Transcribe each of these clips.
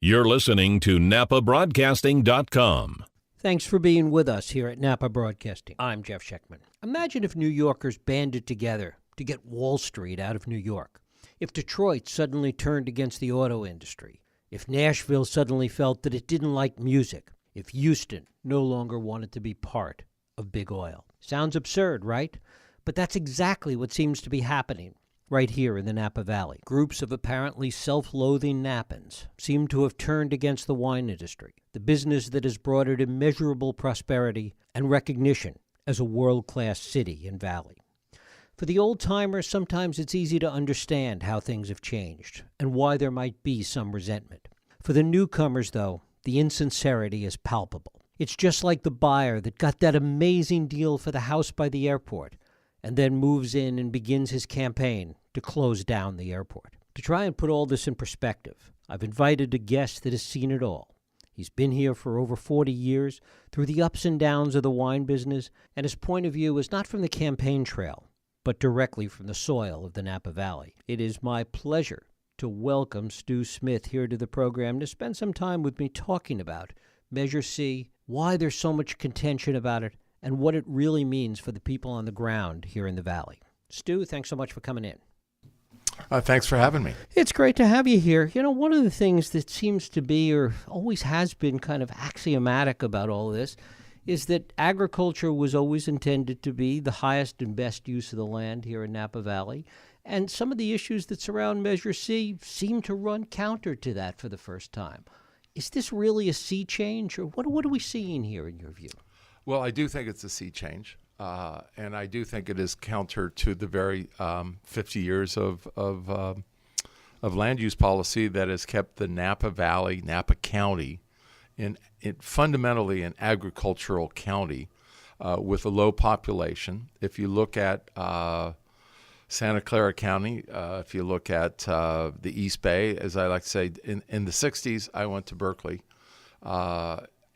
You're listening to NAPAbroadcasting.com. Thanks for being with us here at Napa Broadcasting. I'm Jeff Schechtman. Imagine if New Yorkers banded together to get Wall Street out of New York. If Detroit suddenly turned against the auto industry. If Nashville suddenly felt that it didn't like music. If Houston no longer wanted to be part of big oil. Sounds absurd, right? But that's exactly what seems to be happening right here in the Napa Valley. Groups of apparently self-loathing Napans seem to have turned against the wine industry, the business that has brought it immeasurable prosperity and recognition as a world-class city and valley. For the old-timers, sometimes it's easy to understand how things have changed and why there might be some resentment. For the newcomers, though, the insincerity is palpable. It's just like the buyer that got that amazing deal for the house by the airport and then moves in and begins his campaign to close down the airport. To try and put all this in perspective, I've invited a guest that has seen it all. He's been here for over 40 years, through the ups and downs of the wine business, and his point of view is not from the campaign trail, but directly from the soil of the Napa Valley. It is my pleasure to welcome Stu Smith here to the program to spend some time with me talking about Measure C, why there's so much contention about it, and what it really means for the people on the ground here in the Valley. Stu, thanks so much for coming in. Thanks for having me. It's great to have you here. You know, one of the things that seems to be, or always has been, kind of axiomatic about all of this is that agriculture was always intended to be the highest and best use of the land here in Napa Valley. And some of the issues that surround Measure C seem to run counter to that for the first time. Is this really a sea change, or what are we seeing here in your view? Well, I do think it's a sea change, and I do think it is counter to the very 50 years of land use policy that has kept the Napa Valley, Napa County, in fundamentally an agricultural county with a low population. If you look at Santa Clara County, if you look at the East Bay, as I like to say, in the 60s, I went to Berkeley.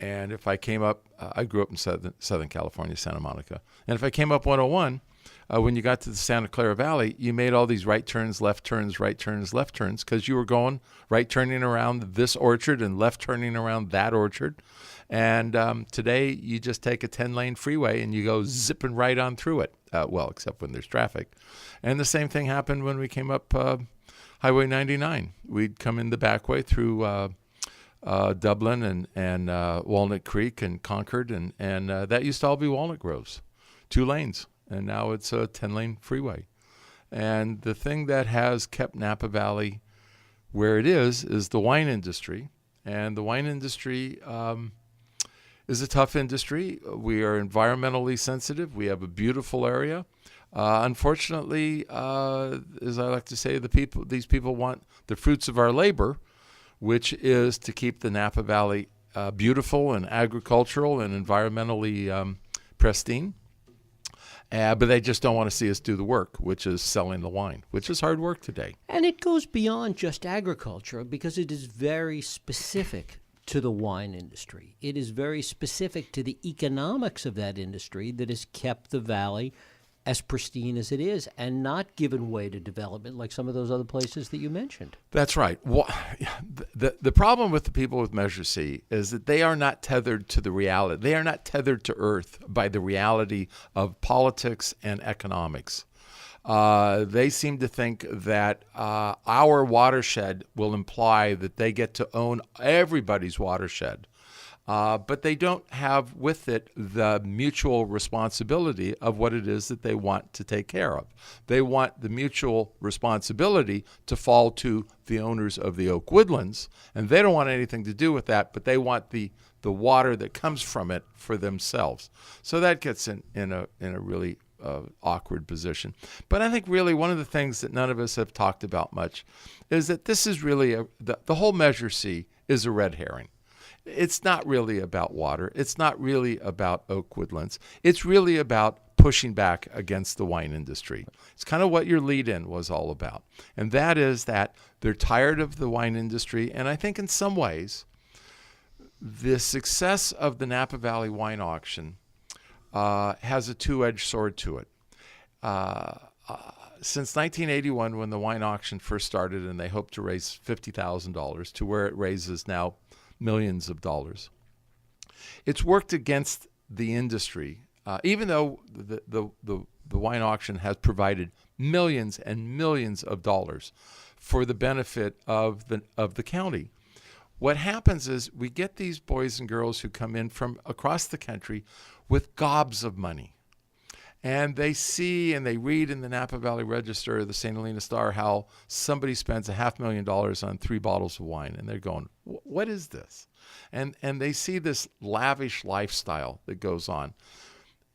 And if I came up, I grew up in Southern California, Santa Monica. And if I came up 101, when you got to the Santa Clara Valley, you made all these right turns, left turns, right turns, left turns, because you were going right turning around this orchard and left turning around that orchard. And today, you just take a 10-lane freeway and you go zipping right on through it. Well, except when there's traffic. And the same thing happened when we came up Highway 99. We'd come in the back way through Dublin and Walnut Creek and Concord, and that used to all be walnut groves, 2 lanes, and now it's a 10-lane freeway. And the thing that has kept Napa Valley where it is the wine industry, and the wine industry is a tough industry. We are environmentally sensitive. We have a beautiful area. Unfortunately, as I like to say, these people want the fruits of our labor, which is to keep the Napa Valley beautiful and agricultural and environmentally pristine. But they just don't want to see us do the work, which is selling the wine, which is hard work today. And it goes beyond just agriculture because it is very specific to the wine industry. It is very specific to the economics of that industry that has kept the valley as pristine as it is and not given way to development like some of those other places that you mentioned. That's right. Well, the problem with the people with Measure C is that they are not tethered to the reality. They are not tethered to earth by the reality of politics and economics. They seem to think that our watershed will imply that they get to own everybody's watershed. But they don't have with it the mutual responsibility of what it is that they want to take care of. They want the mutual responsibility to fall to the owners of the oak woodlands, and they don't want anything to do with that, but they want the water that comes from it for themselves. So that gets in a really awkward position. But I think really one of the things that none of us have talked about much is that this is really the whole Measure C is a red herring. It's not really about water. It's not really about oak woodlands. It's really about pushing back against the wine industry. It's kind of what your lead-in was all about. And that is that they're tired of the wine industry. And I think in some ways, the success of the Napa Valley Wine Auction has a two-edged sword to it. since 1981, when the wine auction first started, and they hoped to raise $50,000 to where it raises now millions of dollars, it's worked against the industry, even though the wine auction has provided millions and millions of dollars for the benefit of the county. What happens is we get these boys and girls who come in from across the country with gobs of money. And they see and they read in the Napa Valley Register or the St. Helena Star how somebody spends $500,000 on 3 bottles of wine. And they're going, what is this? And they see this lavish lifestyle that goes on.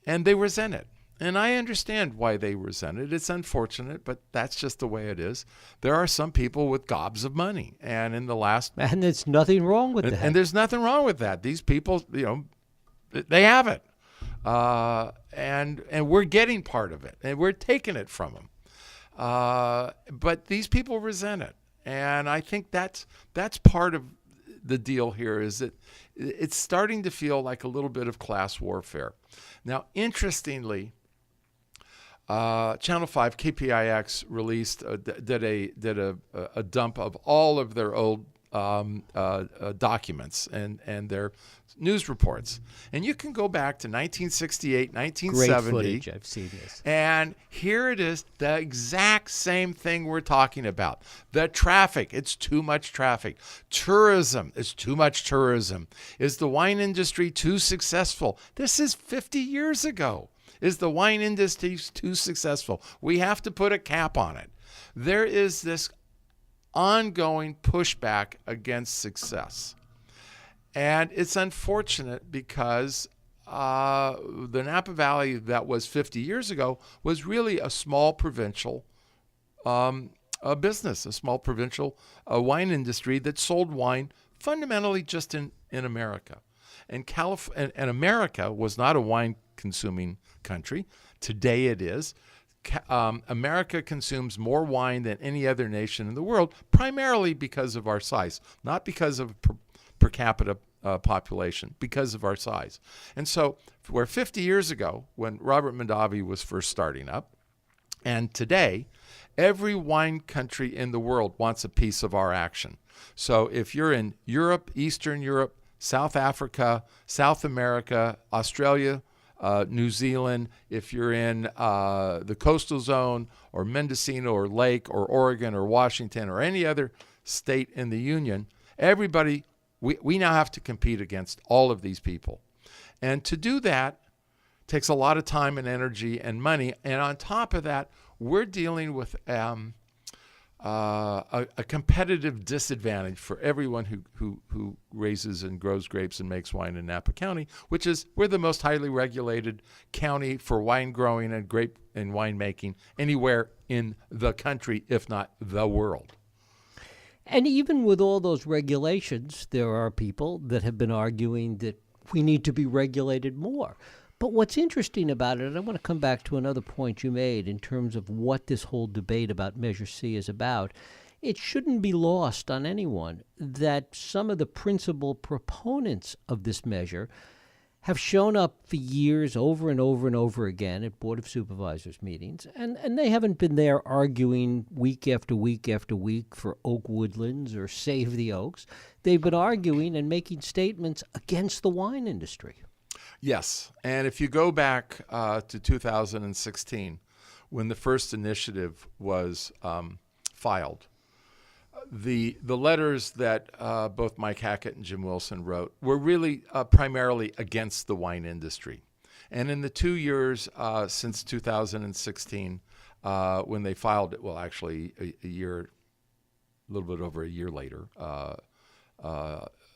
And they resent it. And I understand why they resent it. It's unfortunate, but that's just the way it is. There are some people with gobs of money. And in the last... And there's nothing wrong with that. And there's nothing wrong with that. These people, they have it. And we're getting part of it. And we're taking it from them. But these people resent it. And I think that's part of the deal here, is that it's starting to feel like a little bit of class warfare. Now, interestingly... Channel 5 KPIX released did a dump of all of their old documents and their news reports, and you can go back to 1968, 1970. Great footage. I've seen this. And here it is, the exact same thing we're talking about. The traffic, it's too much traffic. Tourism, it's too much tourism. Is the wine industry too successful? This is 50 years ago. Is the wine industry too successful? We have to put a cap on it. There is this ongoing pushback against success. And it's unfortunate because the Napa Valley that was 50 years ago was really a small provincial business, a small provincial wine industry that sold wine fundamentally just in America. And America was not a wine-consuming country. Today it is. America consumes more wine than any other nation in the world, primarily because of our size, not because of per capita population, because of our size. And so where 50 years ago, when Robert Mondavi was first starting up, and today, every wine country in the world wants a piece of our action. So if you're in Europe, Eastern Europe, South Africa, South America, Australia, New Zealand, if you're in the coastal zone or Mendocino or Lake or Oregon or Washington or any other state in the union, everybody, we now have to compete against all of these people. And to do that takes a lot of time and energy and money. And on top of that, we're dealing with a competitive disadvantage for everyone who raises and grows grapes and makes wine in Napa County, which is we're the most highly regulated county for wine growing and grape and winemaking anywhere in the country, if not the world. And even with all those regulations, there are people that have been arguing that we need to be regulated more. But what's interesting about it, and I want to come back to another point you made in terms of what this whole debate about Measure C is about, it shouldn't be lost on anyone that some of the principal proponents of this measure have shown up for years over and over and over again at Board of Supervisors meetings, and they haven't been there arguing week after week after week for Oak Woodlands or Save the Oaks. They've been arguing and making statements against the wine industry. Yes, and if you go back to 2016, when the first initiative was filed, the letters that both Mike Hackett and Jim Wilson wrote were really primarily against the wine industry. And in the 2 years since 2016, when they filed it, well, actually a little bit over a year later,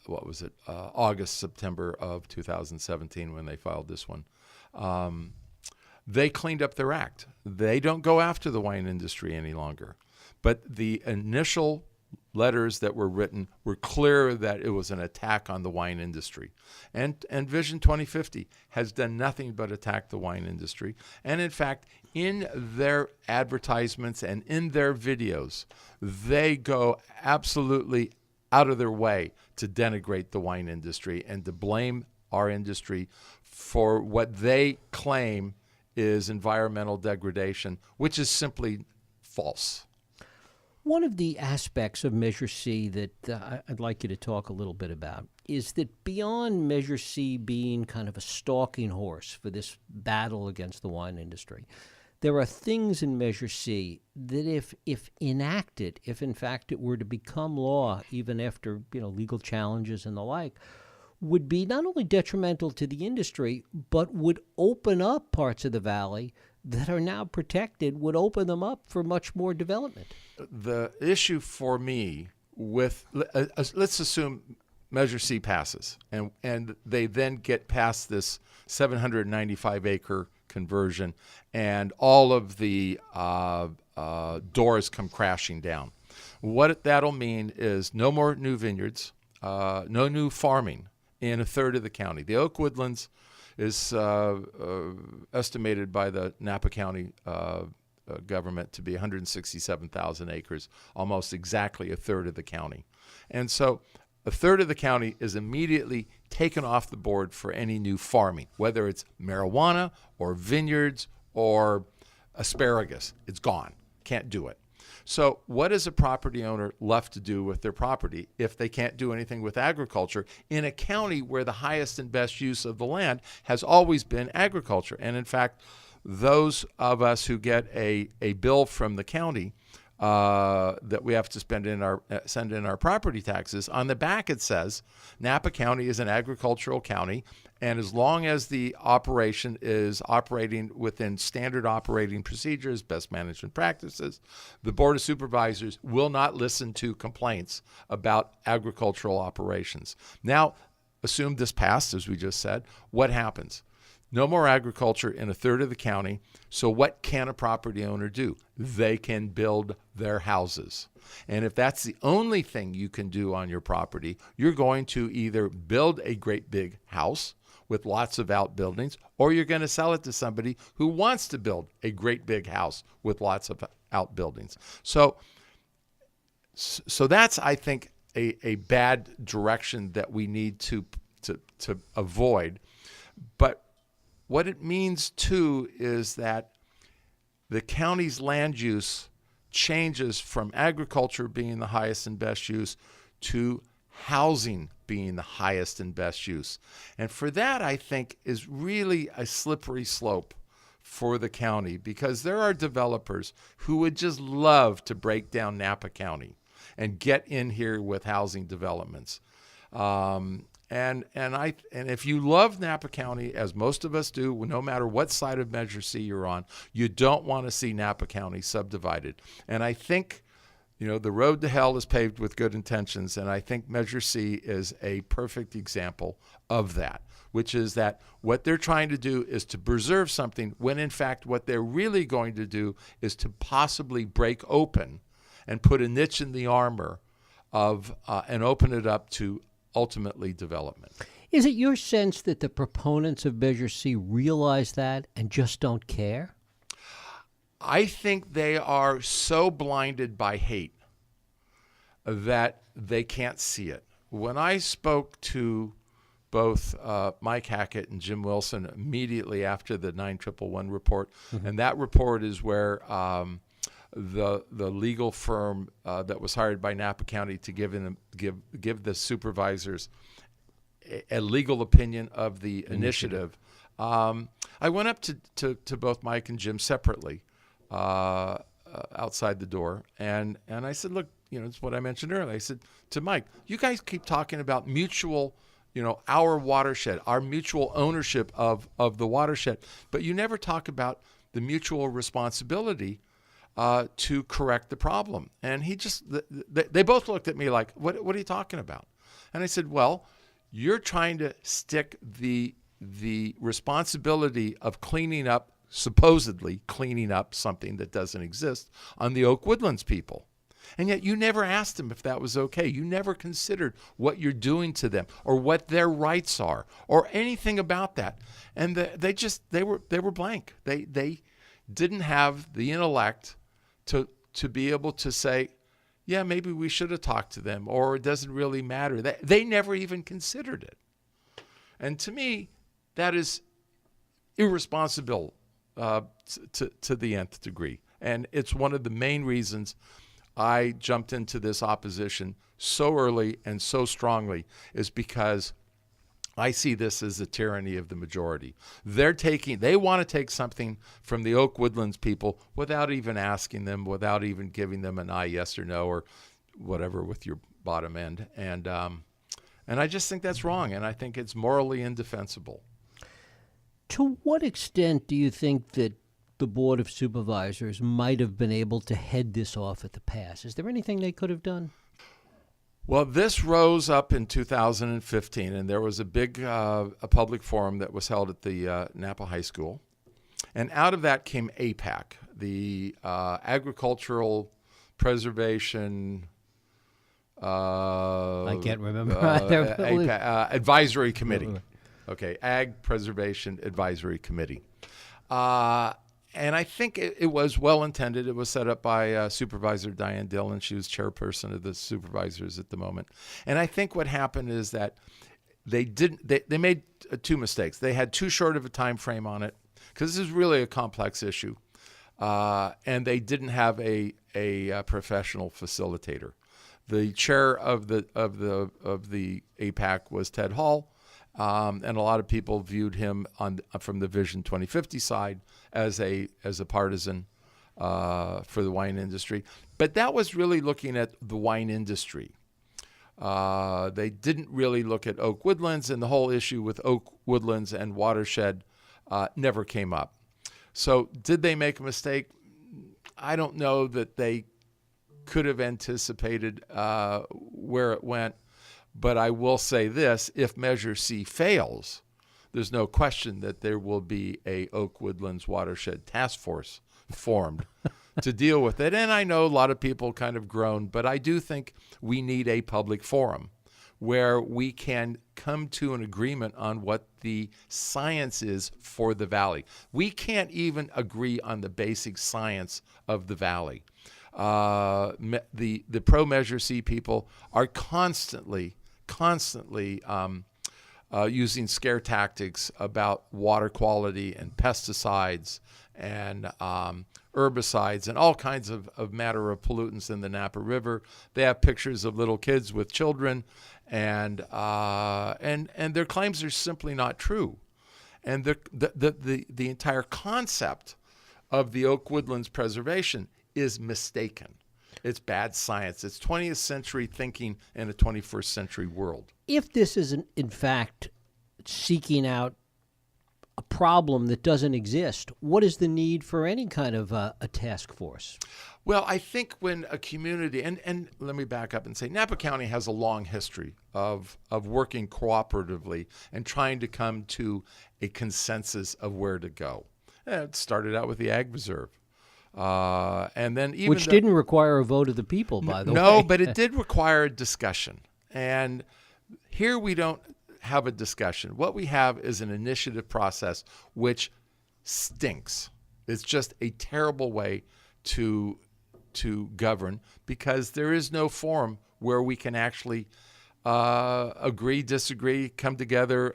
August, September of 2017 when they filed this one. They cleaned up their act. They don't go after the wine industry any longer. But the initial letters that were written were clear that it was an attack on the wine industry. And Vision 2050 has done nothing but attack the wine industry. And in fact, in their advertisements and in their videos, they go absolutely out of their way to denigrate the wine industry and to blame our industry for what they claim is environmental degradation, which is simply false. One of the aspects of Measure C that I'd like you to talk a little bit about is that beyond Measure C being kind of a stalking horse for this battle against the wine industry, there are things in Measure C that if enacted, if in fact it were to become law, even after legal challenges and the like, would be not only detrimental to the industry, but would open up parts of the valley that are now protected, would open them up for much more development. The issue for me with, let's assume Measure C passes, and they then get past this 795-acre conversion, and all of the doors come crashing down. What that'll mean is no more new vineyards, no new farming in a third of the county. The Oak Woodlands is estimated by the Napa County government to be 167,000 acres, almost exactly a third of the county. And so a third of the county is immediately taken off the board for any new farming, whether it's marijuana or vineyards or asparagus. It's gone. Can't do it. So what is a property owner left to do with their property if they can't do anything with agriculture in a county where the highest and best use of the land has always been agriculture? And in fact, those of us who get a bill from the county that we have to send in our property taxes, on the back it says Napa County is an agricultural county, and as long as the operation is operating within standard operating procedures, best management practices, the Board of Supervisors will not listen to complaints about agricultural operations. Now, assume this passed, as we just said, what happens? No more agriculture in a third of the county. So what can a property owner do? They can build their houses. And if that's the only thing you can do on your property, you're going to either build a great big house with lots of outbuildings, or you're going to sell it to somebody who wants to build a great big house with lots of outbuildings. So that's, I think, a bad direction that we need to avoid. But what it means, too, is that the county's land use changes from agriculture being the highest and best use to housing being the highest and best use. And for that, I think, is really a slippery slope for the county, because there are developers who would just love to break down Napa County and get in here with housing developments. And if you love Napa County, as most of us do, no matter what side of Measure C you're on, you don't want to see Napa County subdivided. And I think, the road to hell is paved with good intentions, and I think Measure C is a perfect example of that, which is that what they're trying to do is to preserve something when, in fact, what they're really going to do is to possibly break open and put a niche in the armor of and open it up to ultimately development. Is it your sense that the proponents of Measure C realize that and just don't care? I think they are so blinded by hate that they can't see it. When I spoke to both Mike Hackett and Jim Wilson immediately after the 9111 report, and that report is where the legal firm that was hired by Napa County to give the supervisors a legal opinion of the initiative. I went up to both Mike and Jim separately outside the door, and I said, look, it's what I mentioned earlier. I said to Mike, you guys keep talking about mutual, our watershed, our mutual ownership of the watershed, but you never talk about the mutual responsibility to correct the problem. And they both looked at me like, what are you talking about? And I said, well, you're trying to stick the responsibility of supposedly cleaning up something that doesn't exist on the Oak Woodlands people. And yet you never asked them if that was okay. You never considered what you're doing to them or what their rights are or anything about that. And they were blank. They didn't have the intellect to be able to say, yeah, maybe we should have talked to them, or it doesn't really matter. They never even considered it. And to me, that is irresponsible to the nth degree. And it's one of the main reasons I jumped into this opposition so early and so strongly, is because I see this as the tyranny of the majority. They want to take something from the oak woodlands people without even asking them, without even giving them an yes or no or whatever with your bottom end. And I just think that's wrong, and I think it's morally indefensible. To what extent do you think that the Board of Supervisors might have been able to head this off at the pass? Is there anything they could have done? Well, this rose up in 2015, and there was a big a public forum that was held at the Napa High School. And out of that came APAC, the Agricultural Preservation I can't remember. Advisory Committee. Okay, Ag Preservation Advisory Committee. And I think it was well-intended. It was set up by Supervisor Diane Dillon. She was chairperson of the supervisors at the moment. And I think what happened is that they made two mistakes. They had too short of a time frame on it, because this is really a complex issue. And they didn't have a professional facilitator. The chair of the APAC was Ted Hall. And a lot of people viewed him from the Vision 2050 side as a partisan for the wine industry. But that was really looking at the wine industry. They didn't really look at oak woodlands, and the whole issue with oak woodlands and watershed never came up. So did they make a mistake? I don't know that they could have anticipated where it went. But I will say this, if Measure C fails, there's no question that there will be a Oak Woodlands Watershed Task Force formed to deal with it. And I know a lot of people kind of groan, but I do think we need a public forum where we can come to an agreement on what the science is for the valley. We can't even agree on the basic science of the valley. The pro-Measure C people are constantly using scare tactics about water quality and pesticides and herbicides and all kinds of matter of pollutants in the Napa River. They have pictures of little kids with children, and their claims are simply not true. And the entire concept of the Oak Woodlands preservation is mistaken. It's bad science. It's 20th century thinking in a 21st century world. If this is, in fact, seeking out a problem that doesn't exist, what is the need for any kind of a task force? Well, I think when a community, and let me back up and say, Napa County has a long history of working cooperatively and trying to come to a consensus of where to go. It started out with the Ag Reserve. And then even which didn't require a vote of the people, by the way. No, but it did require a discussion. And here we don't have a discussion. What we have is an initiative process which stinks. It's just a terrible way to govern, because there is no forum where we can actually agree, disagree, come together,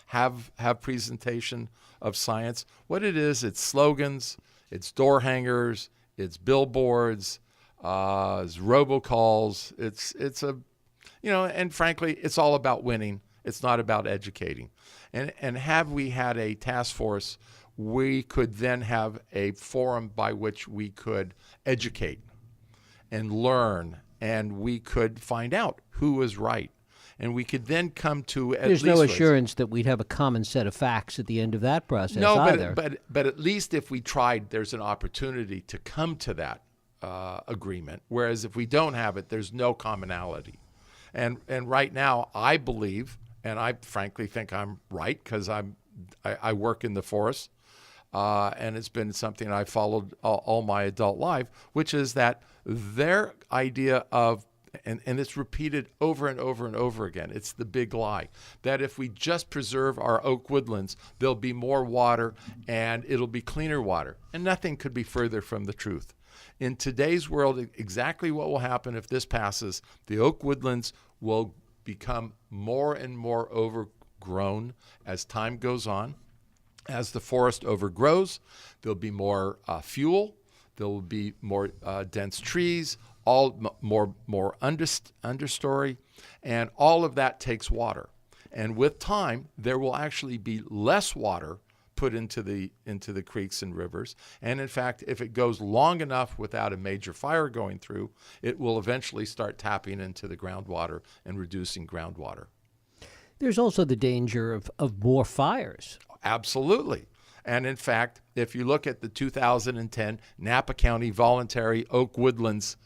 have presentation of science. What it is, it's slogans. It's door hangers, it's billboards, it's robocalls. It's a, and frankly, it's all about winning. It's not about educating. And have we had a task force, we could then have a forum by which we could educate and learn, and we could find out who is right. And we could then come to at least... There's no assurance that we'd have a common set of facts at the end of that process either. But at least if we tried, there's an opportunity to come to that agreement. Whereas if we don't have it, there's no commonality. And right now, I believe, and I frankly think I'm right, because I work in the forest, and it's been something I followed all my adult life, which is that their idea of, and it's repeated over and over and over again, it's the big lie, that if we just preserve our oak woodlands, there'll be more water and it'll be cleaner water. And nothing could be further from the truth. In today's world, exactly what will happen if this passes, the oak woodlands will become more and more overgrown as time goes on. As the forest overgrows, there'll be more fuel. There will be more dense trees, more understory, and all of that takes water. And with time, there will actually be less water put into the creeks and rivers. And in fact, if it goes long enough without a major fire going through, it will eventually start tapping into the groundwater and reducing groundwater. There's also the danger of more fires. Absolutely. And in fact, if you look at the 2010 Napa County Voluntary Oak Woodlands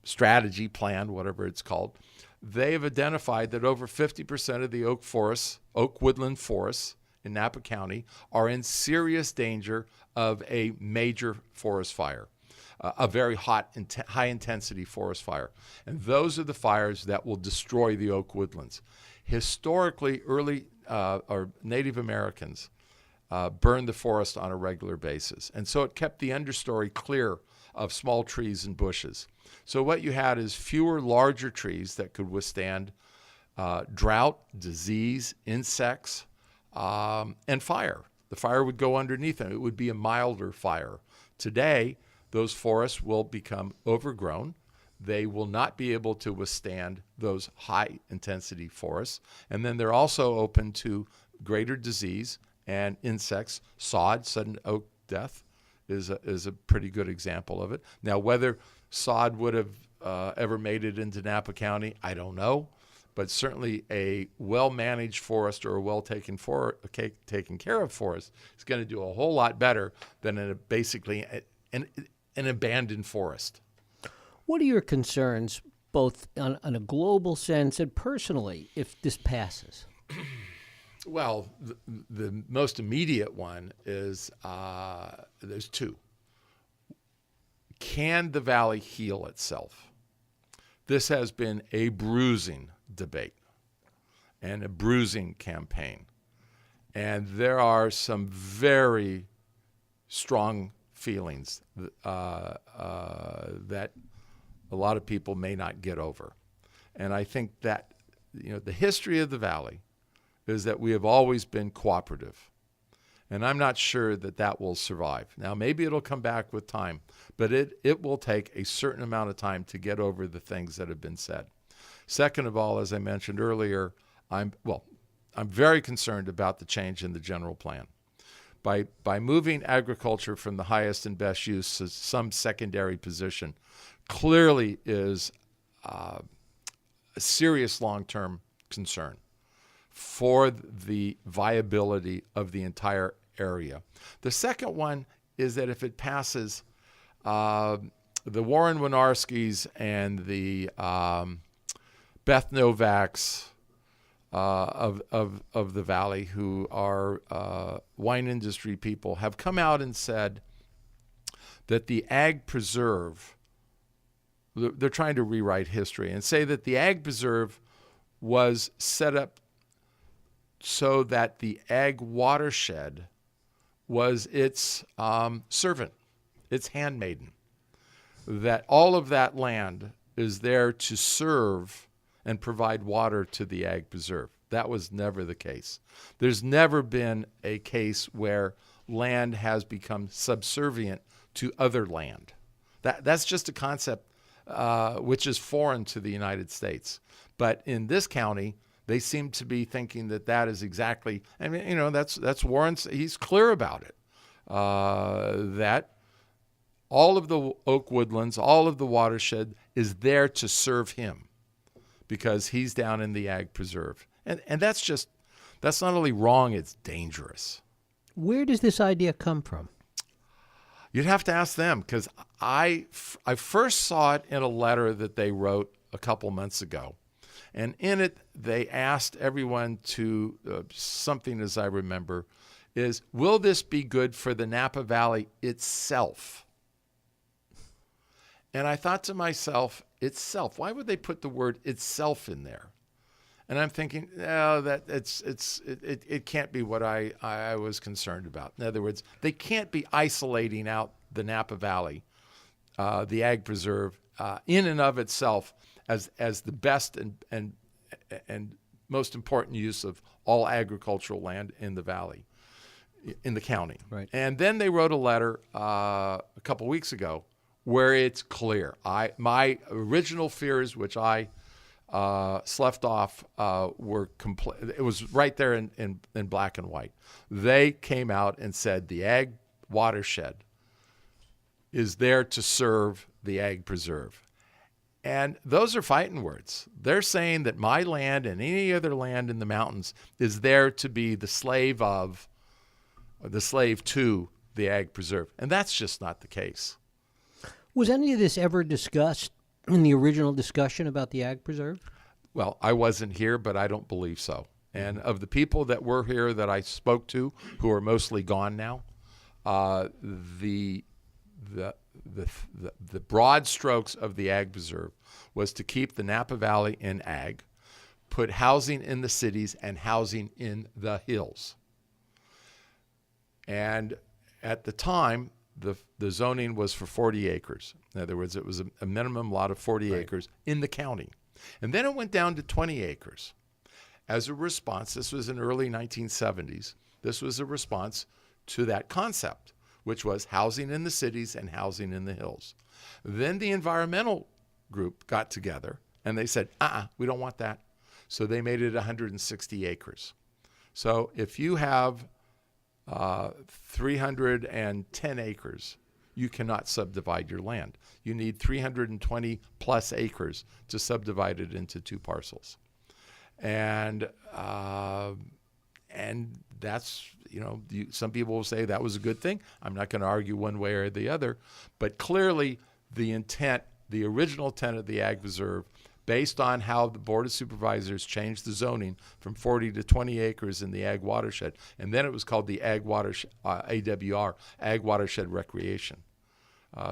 Strategy Plan, whatever it's called, they have identified that over 50% of the oak woodland forests in Napa County are in serious danger of a major forest fire, a very high-intensity forest fire. And those are the fires that will destroy the oak woodlands. Historically, early Native Americans burned the forest on a regular basis. And so it kept the understory clear of small trees and bushes. So what you had is fewer larger trees that could withstand drought, disease, insects, and fire. The fire would go underneath them. It would be a milder fire. Today, those forests will become overgrown. They will not be able to withstand those high-intensity forests. And then they're also open to greater disease and insects. Sudden oak death is a pretty good example of it. Now, whether sod would have ever made it into Napa County, I don't know. But certainly a well-managed forest or a well-taken care of forest is going to do a whole lot better than basically an abandoned forest. What are your concerns, both on a global sense and personally, if this passes? Well, the most immediate one is there's two. Can the valley heal itself? This has been a bruising debate and a bruising campaign. And there are some very strong feelings that a lot of people may not get over. And I think that, the history of the valley is that we have always been cooperative. And I'm not sure that will survive. Now, maybe it'll come back with time, but it will take a certain amount of time to get over the things that have been said. Second of all, as I mentioned earlier, I'm very concerned about the change in the general plan. By moving agriculture from the highest and best use to some secondary position clearly is a serious long-term concern for the viability of the entire area. The second one is that if it passes, the Warren Winarskis and the Beth Novaks of the Valley, who are wine industry people, have come out and said that the ag preserve, they're trying to rewrite history and say that the ag preserve was set up so that the ag watershed was its servant, its handmaiden, that all of that land is there to serve and provide water to the ag preserve. That was never the case. There's never been a case where land has become subservient to other land. That's just a concept which is foreign to the United States. But in this county, they seem to be thinking that is exactly, that's Warren's, he's clear about it, that all of the oak woodlands, all of the watershed is there to serve him because he's down in the ag preserve. And that's not only wrong, it's dangerous. Where does this idea come from? You'd have to ask them, because I first saw it in a letter that they wrote a couple months ago. And in it, they asked everyone to, something as I remember, is, will this be good for the Napa Valley itself? And I thought to myself, itself, why would they put the word itself in there? And I'm thinking, it can't be what I was concerned about. In other words, they can't be isolating out the Napa Valley, the ag preserve, in and of itself as the best and most important use of all agricultural land in the valley, in the county. Right. And then they wrote a letter a couple weeks ago where it's clear. My original fears, which I sloughed off, were complete. It was right there in black and white. They came out and said the ag watershed is there to serve the ag preserve. And those are fighting words. They're saying that my land and any other land in the mountains is there to be the slave of, or the slave to the ag preserve. And that's just not the case. Was any of this ever discussed in the original discussion about the ag preserve? Well, I wasn't here, but I don't believe so. And of the people that were here that I spoke to, who are mostly gone now, the broad strokes of the ag preserve was to keep the Napa Valley in ag, put housing in the cities and housing in the hills. And at the time, the zoning was for 40 acres. In other words, it was a minimum lot of 40 acres in the county. And then it went down to 20 acres. As a response, this was in early 1970s, this was a response to that concept, which was housing in the cities and housing in the hills. Then the environmental group got together and they said, we don't want that. So they made it 160 acres. So if you have 310 acres, you cannot subdivide your land. You need 320 plus acres to subdivide it into two parcels. And that's, some people will say that was a good thing. I'm not going to argue one way or the other, but clearly the original intent of the Ag Preserve, based on how the Board of Supervisors changed the zoning from 40 to 20 acres in the Ag Watershed, and then it was called the Ag Watershed, AWR, Ag Watershed Recreation.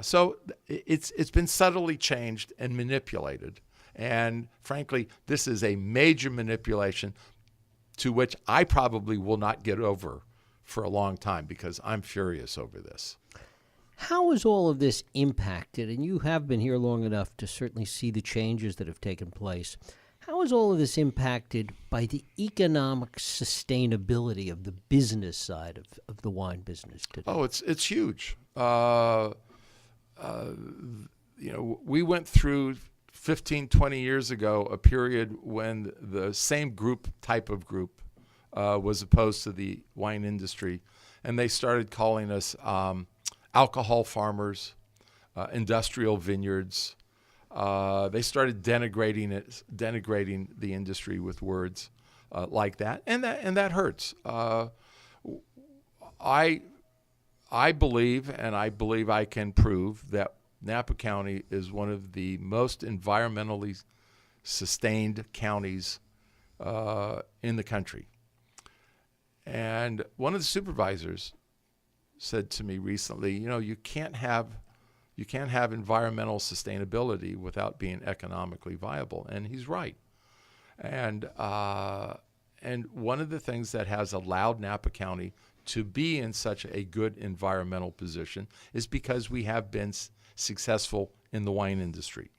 So it's been subtly changed and manipulated. And frankly, this is a major manipulation to which I probably will not get over for a long time because I'm furious over this. How has all of this impacted, and you have been here long enough to certainly see the changes that have taken place, how is all of this impacted by the economic sustainability of the business side of the wine business today? Oh, it's huge. We went through 15, 20 years ago a period when the same type of group was opposed to the wine industry, and they started calling us alcohol farmers, industrial vineyards. They started denigrating the industry with words like that, and that hurts. I believe, and I believe I can prove, that Napa County is one of the most environmentally sustained counties in the country. And one of the supervisors said to me recently, you can't have environmental sustainability without being economically viable, and he's right. And one of the things that has allowed Napa County to be in such a good environmental position is because we have been successful in the wine industry.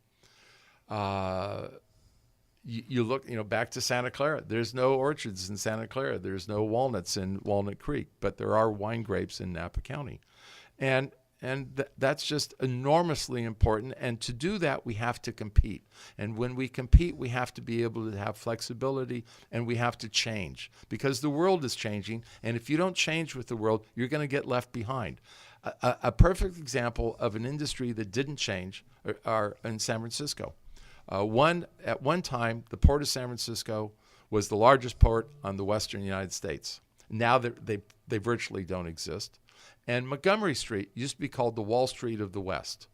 You look, back to Santa Clara. There's no orchards in Santa Clara. There's no walnuts in Walnut Creek, but there are wine grapes in Napa County. And that's just enormously important. And to do that, we have to compete. And when we compete, we have to be able to have flexibility, and we have to change because the world is changing. And if you don't change with the world, you're going to get left behind. A perfect example of an industry that didn't change are in San Francisco. At one time, the Port of San Francisco was the largest port on the western United States. Now they virtually don't exist. And Montgomery Street used to be called the Wall Street of the West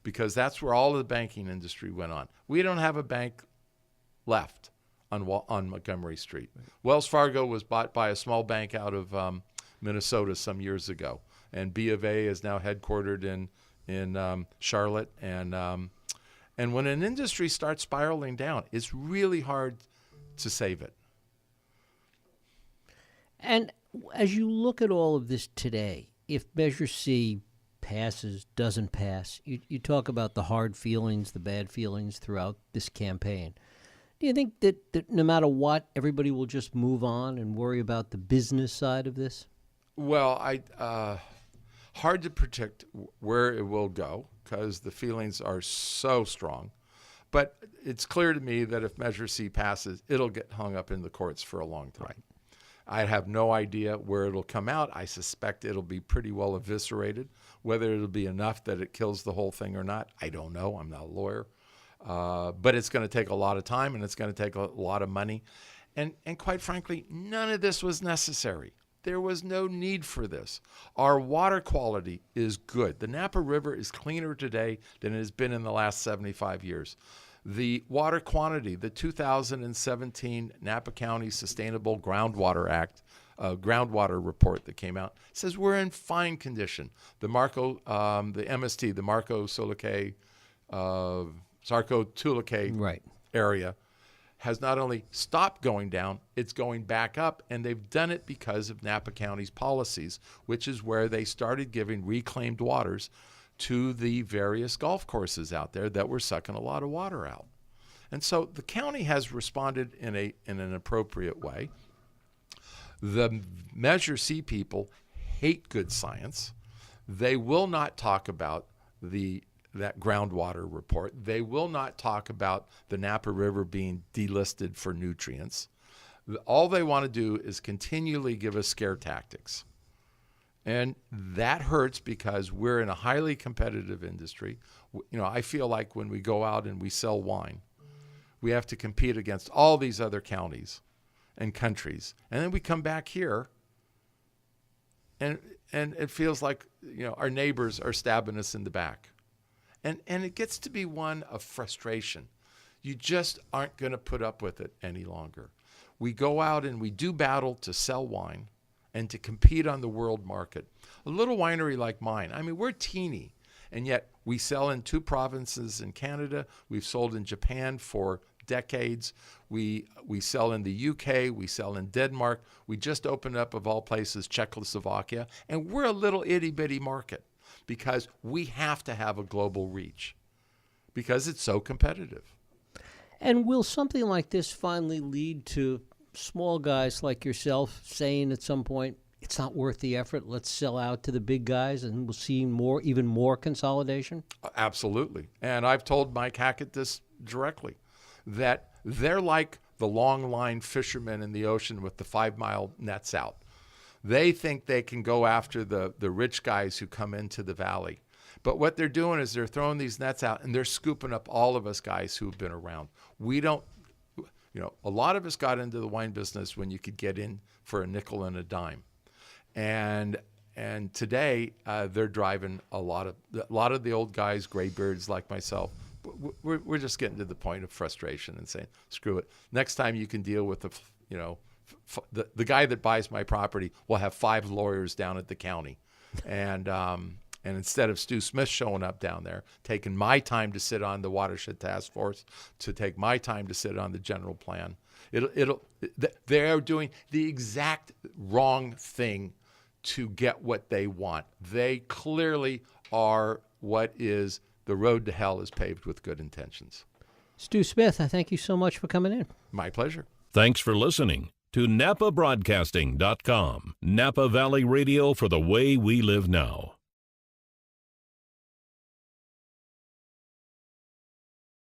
because that's where all of the banking industry went on. We don't have a bank left on Montgomery Street. Right. Wells Fargo was bought by a small bank out of Minnesota some years ago, and B of A is now headquartered in Charlotte. And when an industry starts spiraling down, it's really hard to save it. And as you look at all of this today, if Measure C passes, doesn't pass, you talk about the hard feelings, the bad feelings throughout this campaign. Do you think that no matter what, everybody will just move on and worry about the business side of this? Well, Hard to predict where it will go because the feelings are so strong. But it's clear to me that if Measure C passes, it'll get hung up in the courts for a long time. Right. I have no idea where it'll come out. I suspect it'll be pretty well eviscerated. Whether it'll be enough that it kills the whole thing or not, I don't know. I'm not a lawyer. But it's going to take a lot of time, and it's going to take a lot of money. And quite frankly, none of this was necessary. There was no need for this. Our water quality is good. The Napa River is cleaner today than it has been in the last 75 years. The water quantity, the 2017 Napa County Sustainable Groundwater Act, groundwater report that came out, says we're in fine condition. The MST, the Sarco-Tuluke area has not only stopped going down, it's going back up, and they've done it because of Napa County's policies, which is where they started giving reclaimed waters to the various golf courses out there that were sucking a lot of water out. And so the county has responded in an appropriate way. The Measure C people hate good science. They will not talk about that groundwater report. They will not talk about the Napa River being delisted for nutrients. All they want to do is continually give us scare tactics. And that hurts because we're in a highly competitive industry. I feel like when we go out and we sell wine, we have to compete against all these other counties and countries. And then we come back here and it feels like, our neighbors are stabbing us in the back. And it gets to be one of frustration. You just aren't going to put up with it any longer. We go out and we do battle to sell wine and to compete on the world market. A little winery like mine, we're teeny, and yet we sell in 2 provinces in Canada. We've sold in Japan for decades. We sell in the UK. We sell in Denmark. We just opened up, of all places, Czechoslovakia, and we're a little itty-bitty market because we have to have a global reach because it's so competitive. And will something like this finally lead to small guys like yourself saying at some point, it's not worth the effort, let's sell out to the big guys, and we'll see even more consolidation? Absolutely. And I've told Mike Hackett this directly, that they're like the long line fishermen in the ocean with the 5-mile nets out. They think they can go after the rich guys who come into the valley. But what they're doing is they're throwing these nets out and they're scooping up all of us guys who've been around. We don't, a lot of us got into the wine business when you could get in for a nickel and a dime. And today they're driving a lot of the old guys, graybeards like myself. We're just getting to the point of frustration and saying, screw it. Next time you can deal with the guy that buys my property will have 5 lawyers down at the county. And instead of Stu Smith showing up down there, taking my time to sit on the watershed task force, to take my time to sit on the general plan, they're doing the exact wrong thing to get what they want. They clearly are what is the road to hell is paved with good intentions. Stu Smith, I thank you so much for coming in. My pleasure. Thanks for listening to NAPAbroadcasting.com. Napa Valley Radio for the way we live now.